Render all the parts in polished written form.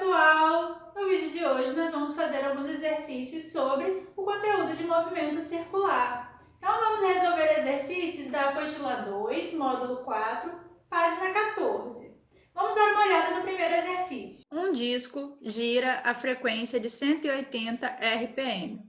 pessoal! No vídeo de hoje nós vamos fazer alguns exercícios sobre o conteúdo de movimento circular. Então vamos resolver exercícios da apostila 2, módulo 4, página 14. Vamos dar uma olhada no primeiro exercício. Um disco gira a frequência de 180 RPM.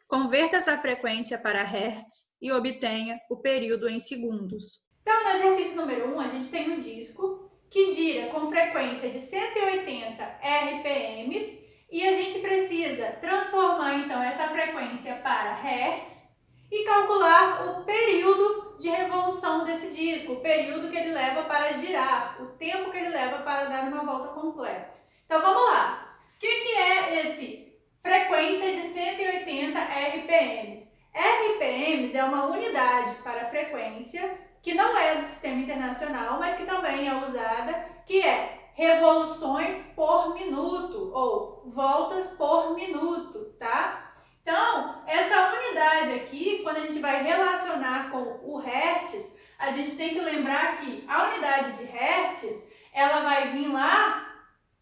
Converta essa frequência para Hertz e obtenha o período em segundos. Então no exercício número 1 a gente tem um disco que gira com frequência de 180 RPMs e a gente precisa transformar então essa frequência para Hertz e calcular o período de revolução desse disco, o período que ele leva para girar, o tempo que ele leva para dar uma volta completa. Então vamos lá. O que é esse frequência de 180 RPMs? RPMs é uma unidade para frequência que não é do sistema internacional, mas que também é usada, que é revoluções por minuto ou voltas por minuto, tá? Então, essa unidade aqui, quando a gente vai relacionar com o Hertz, a gente tem que lembrar que a unidade de Hertz, ela vai vir lá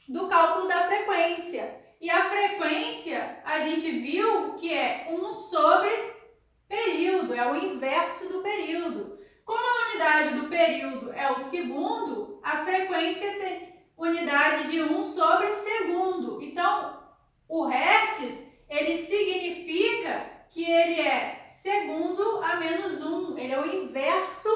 do cálculo da frequência. E a frequência, a gente viu que é 1 sobre período, é o inverso do período. Como a unidade do período é o segundo, a frequência tem unidade de 1 sobre segundo. Então, o Hertz, ele significa que ele é segundo a menos 1. Ele é o inverso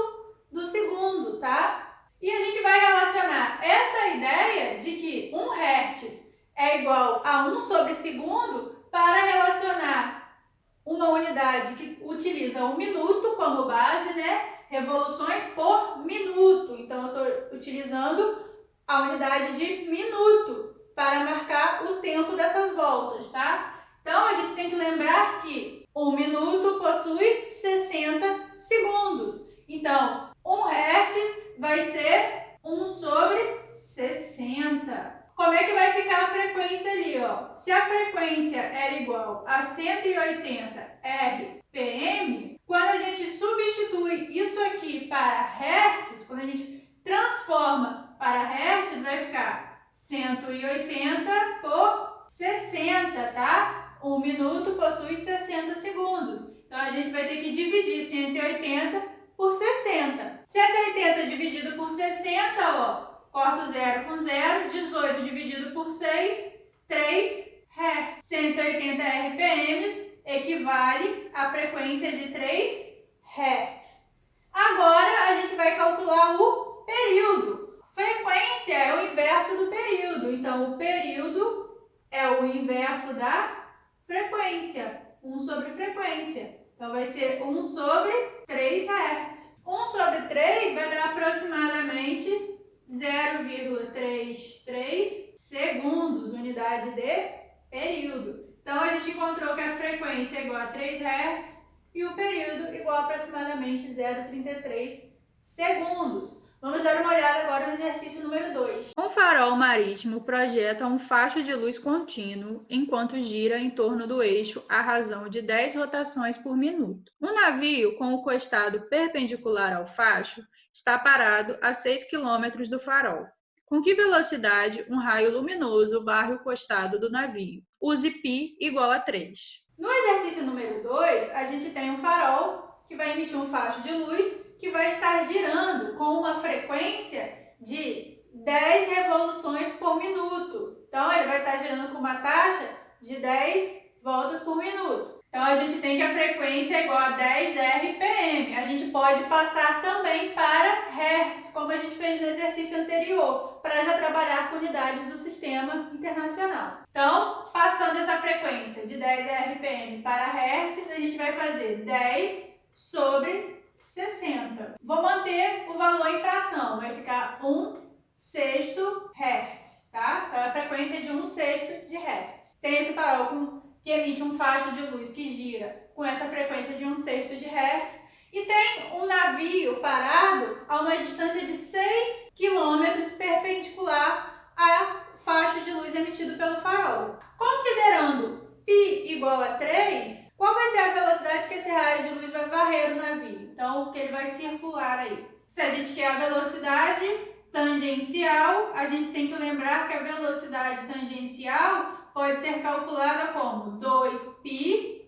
do segundo, tá? E a gente vai relacionar essa ideia de que 1 Hertz é igual a 1 sobre segundo para relacionar uma unidade que utiliza o minuto como base, né? Revoluções por minuto. Então, eu estou utilizando a unidade de minuto para marcar o tempo dessas voltas, tá? Então, a gente tem que lembrar que 1 minuto possui 60 segundos. Então, 1 Hertz vai ser 1 sobre 60. Como é que vai ficar a frequência ali, ó? Se a frequência era igual a 180 RPM, quando a gente substitui isso aqui para Hertz, quando a gente transforma para Hertz, vai ficar 180 por 60, tá? 1 minuto possui 60 segundos. Então, a gente vai ter que dividir 180 por 60. 180 dividido por 60, ó. Corto 0 com 0, 18 dividido por 6, 3 Hz. 180 RPMs equivale à frequência de 3 Hz. Agora, a gente vai calcular o período. Frequência é o inverso do período. Então, o período é o inverso da frequência. 1 sobre frequência. Então, vai ser 1 sobre 3 Hz. 1 sobre 3 vai dar aproximadamente 0,33 segundos, unidade de período. Então, a gente encontrou que a frequência é igual a 3 Hz e o período igual a aproximadamente 0,33 segundos. Vamos dar uma olhada agora no exercício número 2. Um farol marítimo projeta um facho de luz contínuo enquanto gira em torno do eixo à razão de 10 rotações por minuto. Um navio com o costado perpendicular ao facho está parado a 6 km do farol. Com que velocidade um raio luminoso varre o costado do navio? Use π igual a 3. No exercício número 2, a gente tem um farol que vai emitir um facho de luz que vai estar girando com uma frequência de 10 revoluções por minuto. Então, ele vai estar girando com uma taxa de 10 voltas por minuto. Então, a gente tem que a frequência é igual a 10 RPM. A gente pode passar também para Hertz, como a gente fez no exercício anterior, para já trabalhar com unidades do sistema internacional. Então, passando essa frequência de 10 RPM para Hertz, a gente vai fazer 10 sobre 60. Vou manter o valor em fração, vai ficar 1/6 Hz, tá? Então, a frequência é de 1/6 de Hz. Tem esse farol que emite um facho de luz que gira com essa frequência de 1/6 de Hz. E tem um navio parado a uma distância de 6 km perpendicular ao facho de luz emitido pelo farol. Considerando π igual a 3, qual vai ser a velocidade que esse raio de luz vai varrer o navio? Então, que ele vai circular aí. Se a gente quer a velocidade, tangencial, a gente tem que lembrar que a velocidade tangencial pode ser calculada como 2πr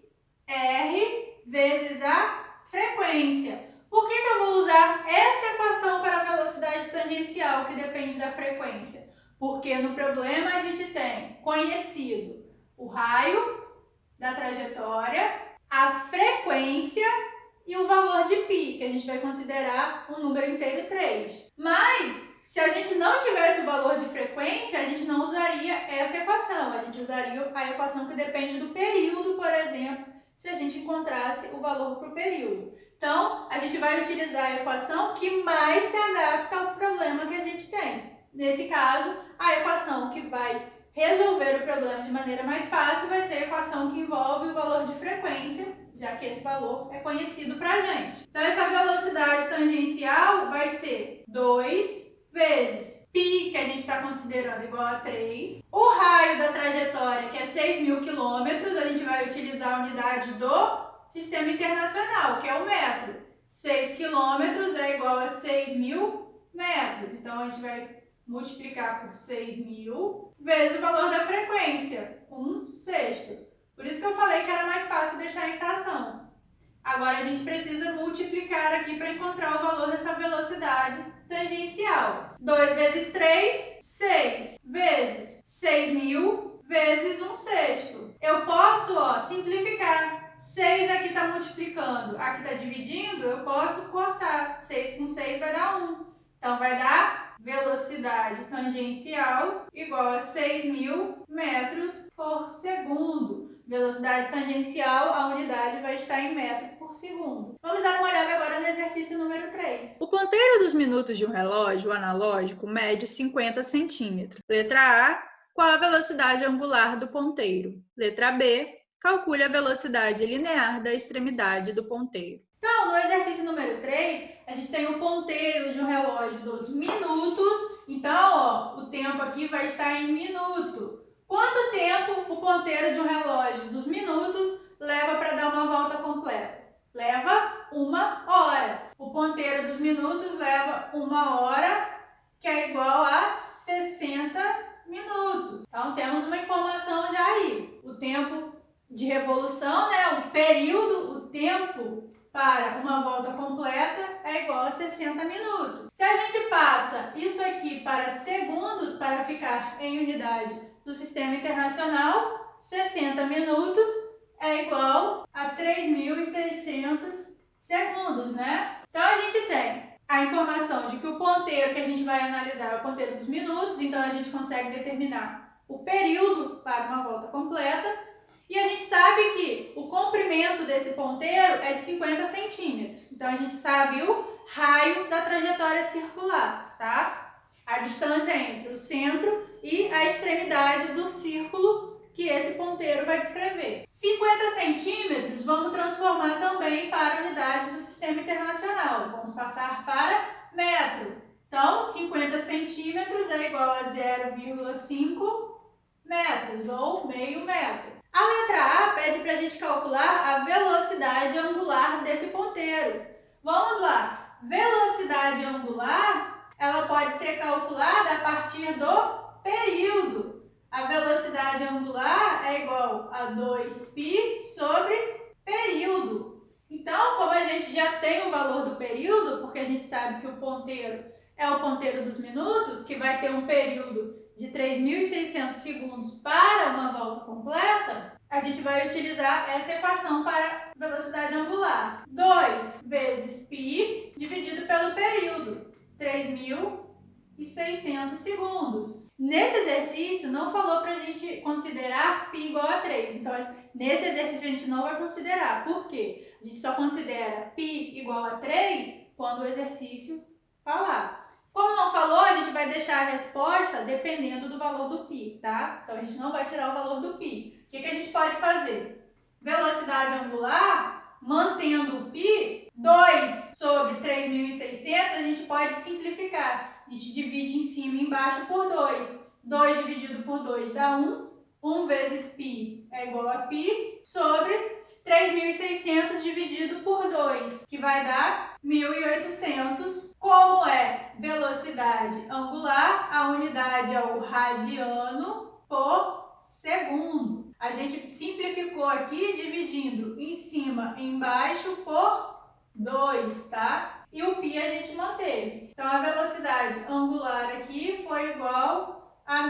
vezes a frequência. Por que eu vou usar essa equação para a velocidade tangencial, que depende da frequência? Porque no problema a gente tem conhecido o raio da trajetória, a frequência e o valor de π, que a gente vai considerar um número inteiro 3. Mas, se a gente não tivesse o valor de frequência, a gente não usaria essa equação. A gente usaria a equação que depende do período, por exemplo, se a gente encontrasse o valor para o período. Então, a gente vai utilizar a equação que mais se adapta ao problema que a gente tem. Nesse caso, a equação que vai resolver o problema de maneira mais fácil vai ser a equação que envolve o valor de frequência, já que esse valor é conhecido para a gente. Então, essa velocidade tangencial vai ser 2 vezes π, que a gente está considerando igual a 3. O raio da trajetória, que é 6.000 km, a gente vai utilizar a unidade do Sistema Internacional, que é o metro. 6 km é igual a 6.000 metros. Então, a gente vai multiplicar por 6.000 vezes o valor da frequência, 1/6. Por isso que eu falei que era mais fácil deixar em fração. Agora, a gente precisa multiplicar aqui para encontrar o valor dessa velocidade tangencial. 2 vezes 3, 6. Vezes 6.000 vezes 1/6. Eu posso, simplificar. 6 aqui está multiplicando, aqui está dividindo, eu posso cortar. 6 com 6 vai dar 1. Então, vai dar velocidade tangencial igual a 6.000 metros por segundo. Velocidade tangencial, a unidade vai estar em metro por segundo. Vamos dar uma olhada agora no exercício número 3. O ponteiro dos minutos de um relógio analógico mede 50 centímetros. Letra A, qual a velocidade angular do ponteiro? Letra B, calcule a velocidade linear da extremidade do ponteiro. Então, no exercício número 3, a gente tem o ponteiro de um relógio dos minutos. Então, o tempo aqui vai estar em minuto. Quanto tempo o ponteiro de um relógio dos minutos leva para dar uma volta completa? Leva 1 hora. O ponteiro dos minutos leva 1 hora, que é igual a 60 minutos. Então, temos uma informação já aí. O tempo de revolução, o período, o tempo para uma volta completa é igual a 60 minutos. Se a gente passa isso aqui para segundos, para ficar em unidade do Sistema Internacional, 60 minutos é igual a 3.600 segundos, Então, a gente tem a informação de que o ponteiro que a gente vai analisar é o ponteiro dos minutos, então a gente consegue determinar o período para uma volta completa. E a gente sabe que o comprimento desse ponteiro é de 50 centímetros. Então, a gente sabe o raio da trajetória circular, A distância entre o centro e a extremidade do círculo que esse ponteiro vai descrever. 50 centímetros vamos transformar também para a unidade do Sistema Internacional. Vamos passar para metro. Então, 50 centímetros é igual a 0,5 metros ou meio metro. A letra A pede para a gente calcular a velocidade angular desse ponteiro. Vamos lá. Velocidade angular, ela pode ser calculada a partir do período. A velocidade angular é igual a 2π sobre período. Então, como a gente já tem o valor do período, porque a gente sabe que o ponteiro é o ponteiro dos minutos, que vai ter um período de 3.600 segundos para uma volta completa, a gente vai utilizar essa equação para velocidade angular. 2 vezes π dividido pelo período, 3.600 segundos. Nesse exercício, não falou para a gente considerar π igual a 3. Então, nesse exercício, a gente não vai considerar. Por quê? A gente só considera π igual a 3 quando o exercício falar. Como não falou, a gente vai deixar a resposta dependendo do valor do π, Então, a gente não vai tirar o valor do π. O que a gente pode fazer? Velocidade angular, mantendo o π, 2 sobre 3.600, a gente pode simplificar. A gente divide em cima e embaixo por 2. 2 dividido por 2 dá 1. 1 vezes π é igual a π sobre 3.600 dividido por 2, que vai dar 1.800. Como é velocidade velocidade angular, a unidade é o radiano por segundo. A gente simplificou aqui dividindo em cima e embaixo por 2, tá? E o π a gente manteve. Então, a velocidade angular aqui foi igual a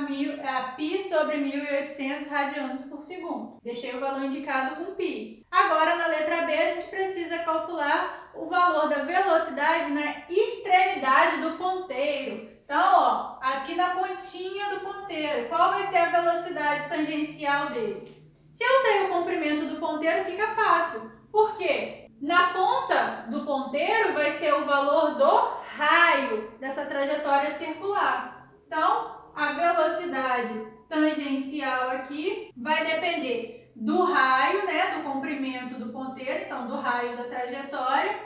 π sobre 1.800 radianos por segundo. Deixei o valor indicado com π. Agora, na letra B, a gente precisa calcular o valor da velocidade na extremidade do ponteiro. Então, ó, aqui na pontinha do ponteiro, qual vai ser a velocidade tangencial dele? Se eu sei o comprimento do ponteiro, fica fácil. Por quê? Na ponta do ponteiro vai ser o valor do raio dessa trajetória circular. Então, a velocidade tangencial aqui vai depender do raio, né, do comprimento do ponteiro, então do raio da trajetória.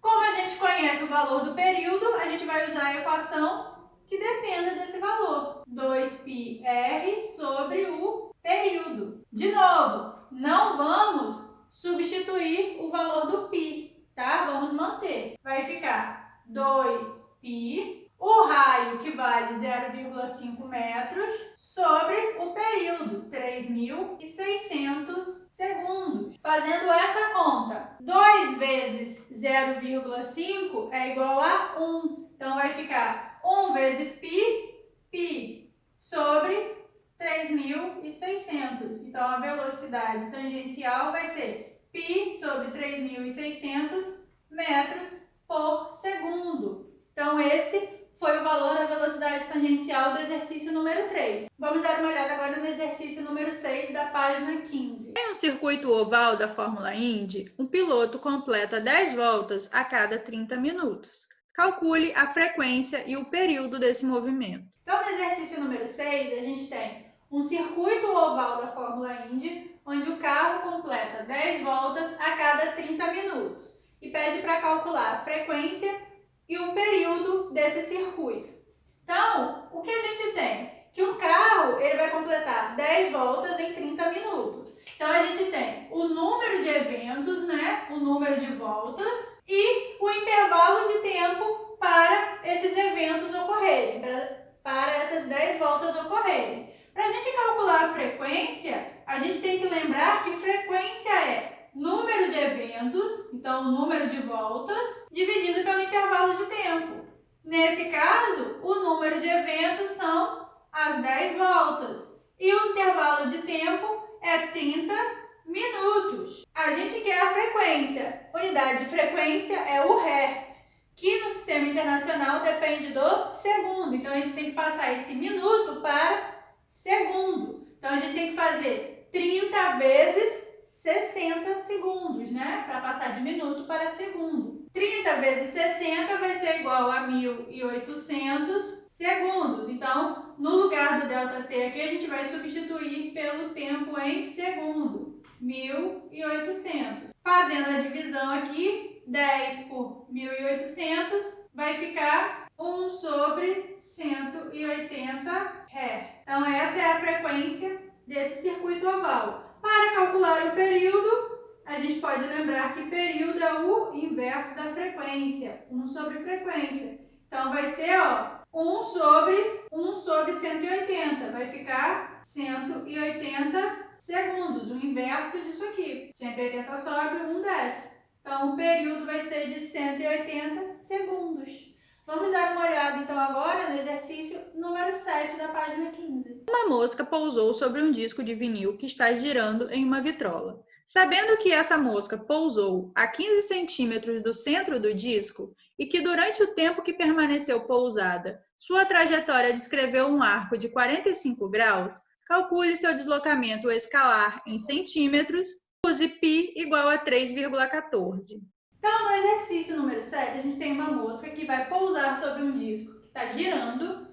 Como a gente conhece o valor do período, a gente vai usar a equação que dependa desse valor. 2πr sobre o período. De novo, não vamos substituir o valor do π, tá? Vamos manter. Vai ficar 2π, o raio que vale 0,5 metros, sobre o período, 3.600 segundos. Fazendo essa conta, 2 vezes 0,5 é igual a 1. Então, vai ficar 1 vezes π sobre 3.600. Então, a velocidade tangencial vai ser π sobre 3.600 metros por segundo. Então, esse foi o valor da velocidade tangencial do exercício número 3. Vamos dar uma olhada agora no exercício número 6 da página 15. Em um circuito oval da Fórmula Indy, um piloto completa 10 voltas a cada 30 minutos. Calcule a frequência e o período desse movimento. Então, no exercício número 6, a gente tem um circuito oval da Fórmula Indy, onde o carro completa 10 voltas a cada 30 minutos e pede para calcular a frequência e o período desse circuito. Então, o que a gente tem? Que o carro ele vai completar 10 voltas em 30 minutos. Então, a gente tem o número de eventos, né? O número de voltas e o intervalo de tempo para esses eventos ocorrerem, para essas 10 voltas ocorrerem. Para a gente calcular a frequência, a gente tem que lembrar que frequência é número de eventos, então o número de voltas, dividido pelo intervalo de tempo. Nesse caso, o número de eventos são as 10 voltas e o intervalo de tempo é 30 minutos. A gente quer a frequência. Unidade de frequência é o Hertz, que no sistema internacional depende do segundo. Então, a gente tem que passar esse minuto para segundo. Então, a gente tem que fazer 30 vezes 60 segundos, né? Para passar de minuto para segundo. 30 vezes 60 vai ser igual a 1.800 segundos. Então, no lugar do ΔT aqui, a gente vai substituir pelo tempo em segundo. 1.800. Fazendo a divisão aqui, 10 por 1.800 vai ficar 1 sobre 180 Hz. Então, essa é a frequência desse circuito oval. Para calcular o período, a gente pode lembrar que período é o inverso da frequência, 1 sobre frequência. Então, vai ser 1 sobre 180, vai ficar 180 segundos, o inverso disso aqui. 180 sobe, 1 desce. Então, o período vai ser de 180 segundos. Vamos dar uma olhada, então, agora no exercício número 7 da página 15. Uma mosca pousou sobre um disco de vinil que está girando em uma vitrola. Sabendo que essa mosca pousou a 15 centímetros do centro do disco e que durante o tempo que permaneceu pousada, sua trajetória descreveu um arco de 45 graus, calcule seu deslocamento escalar em centímetros, use π igual a 3,14. Então, no exercício número 7, a gente tem uma mosca que vai pousar sobre um disco que está girando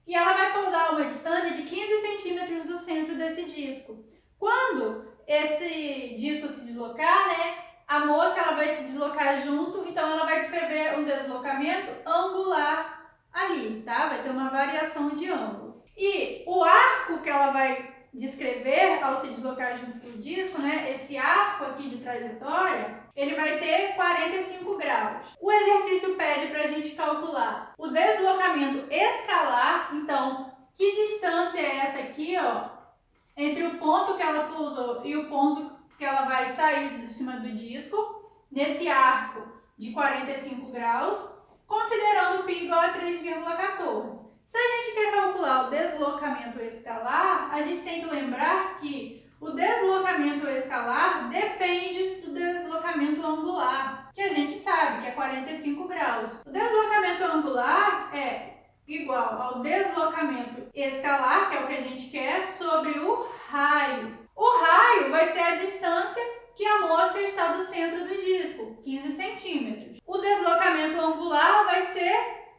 e ela vai pousar a uma distância de 15 centímetros do centro desse disco. Quando esse disco se deslocar, né, a mosca ela vai se deslocar junto, então ela vai descrever um deslocamento angular ali, tá? Vai ter uma variação de ângulo. E o arco que ela vai descrever ao se deslocar junto com o disco, né? Esse arco aqui de trajetória, ele vai ter 45 graus. O exercício pede para a gente calcular o deslocamento escalar. Então, que distância é essa aqui, ó, entre o ponto que ela pousou e o ponto que ela vai sair de cima do disco, nesse arco de 45 graus, considerando π igual a 3,14. Se a gente quer calcular o deslocamento escalar, a gente tem que lembrar que o deslocamento escalar depende do deslocamento angular, que a gente sabe que é 45 graus. O deslocamento angular é igual ao deslocamento escalar, que é o que a gente quer, sobre o raio. O raio vai ser a distância que a mosca está do centro do disco, 15 centímetros. O deslocamento angular vai ser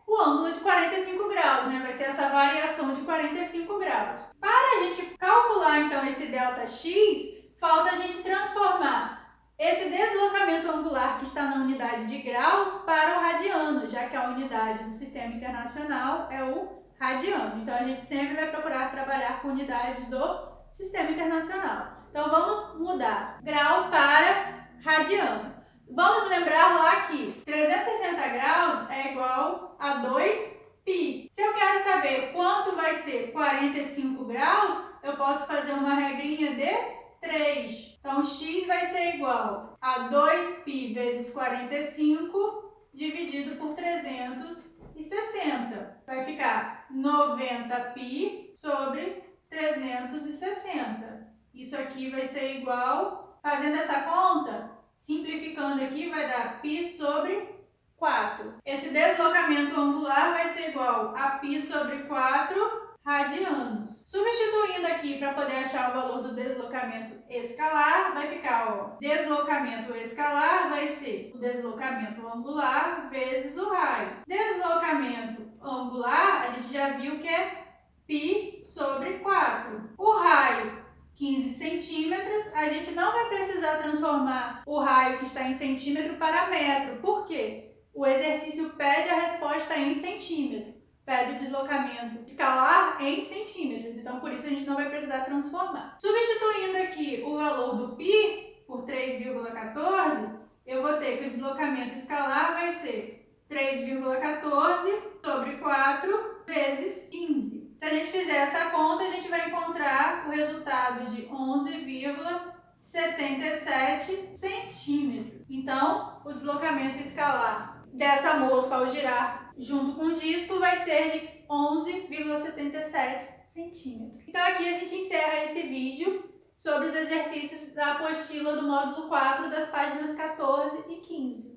o ângulo de 45 graus, né? Vai ser essa variação de 45 graus. Para a gente calcular, então, esse ΔX, falta a gente transformar esse deslocamento angular que está na unidade de graus para o radiano, já que a unidade do Sistema Internacional é o radiano. Então, a gente sempre vai procurar trabalhar com unidades do Sistema Internacional. Então, vamos mudar grau para radiano. Vamos lembrar lá que 360 graus é igual a 2π. Se eu quero saber quanto vai ser 45 graus, eu posso fazer uma regrinha de 3. Então, x vai ser igual a 2π vezes 45 dividido por 360. Vai ficar 90π sobre 360. Isso aqui vai ser igual, fazendo essa conta, simplificando aqui, vai dar π sobre 4. Esse deslocamento angular vai ser igual a π sobre 4 radianos. Substituindo aqui para poder achar o valor do deslocamento escalar, vai ficar, ó, deslocamento escalar vai ser o deslocamento angular vezes o raio. Deslocamento angular, a gente já viu que é π sobre 4. O raio, 15 centímetros, a gente não vai precisar transformar o raio que está em centímetro para metro. Por quê? O exercício pede a resposta em centímetro, pede o deslocamento escalar em centímetros, então por isso a gente não vai precisar transformar. Substituindo aqui o valor do π por 3,14, eu vou ter que o deslocamento escalar vai ser 3,14 sobre 4 vezes 15. Se a gente fizer essa conta, a gente vai encontrar o resultado de 11,77 centímetros. Então, o deslocamento escalar dessa mosca ao girar junto com o disco vai ser de 11,77 centímetros. Então, aqui a gente encerra esse vídeo sobre os exercícios da apostila do módulo 4 das páginas 14 e 15.